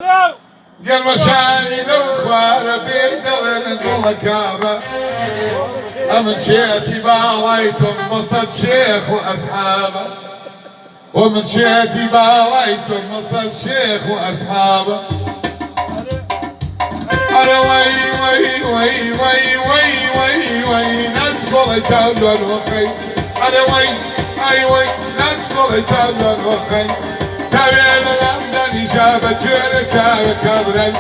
قال مشاني لو خوار بيدل نقول كعبة أمن شيتي بالايتم مصد شيخ وأصحابه ومن شيتي بالايتم مصد شيخ وأصحابه أنا وي ناس كل تاجر وخي أنا وي ناس كل تاجر وخي تابعين الأمداني شابة جيرة كبري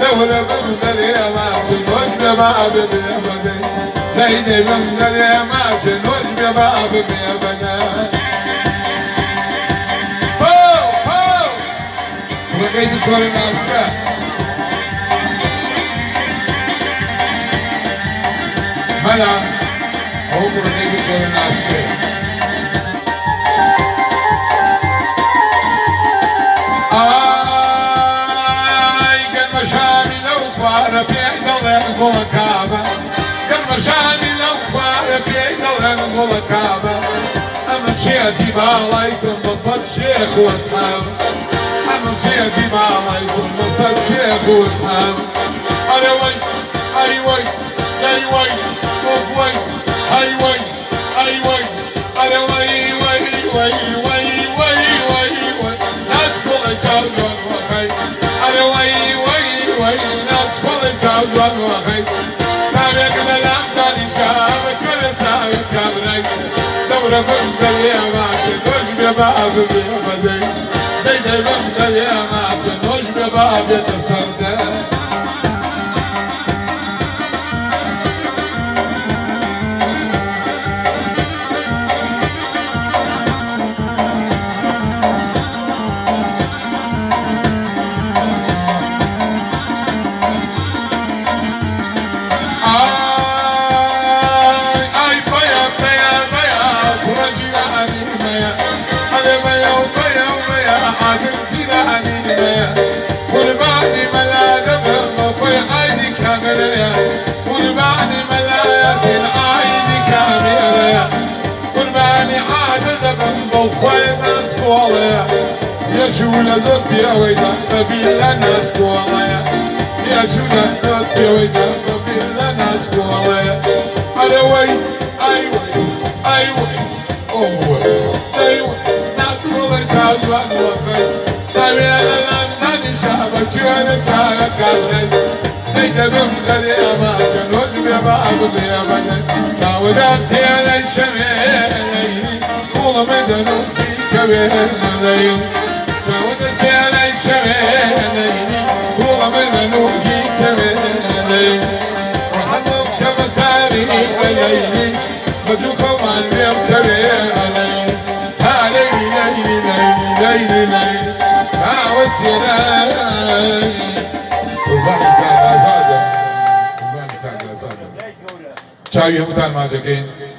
دولة بمدل يماتن وجب باب بيبني ليدي بمدل يماتن وجب باب بيبني هو وقيد كل ناسك ملا هو وقيد كل ناسك نقول كعبة قال مشاني لو خوار بيدل نقول كعبة أما شيتي بالايتم بصد شيخ واصحابه أما شيتي بالايتم بصد شيخ واصحابه أنا وي أي وي أي وي أوف وي أي وي أي وي أنا وي ناس كل تاجر وخي أنا وي ناس كل تاجر وخي تاريخنا الأمداني شاب كل تاجر كبري دورة بمدل يماتن وجب باب بيبدي ديدي بمدل يماتن وجب باب يتصدى يشونا زبي ويدا ببيلا ناس كوالايا يشونا زبي ويدا ببيلا ناس كوالايا أنا وي أي وي أوه أي وي ناس كوالايا تاجوان وخي تابعنا لمن شعبك جوانا تاجا كابري نيدا بمدل يماتن وجب باب بيبني تاودا سيانا شميلي قول مدنو كبير مدين تاودا سيانا شميلي قول مدنو كبير وحمو كمساري الليلي مجوكم عن بيم كبير علي ليلي وسيراي وبانك على زادة شاوي همتان ما جاكين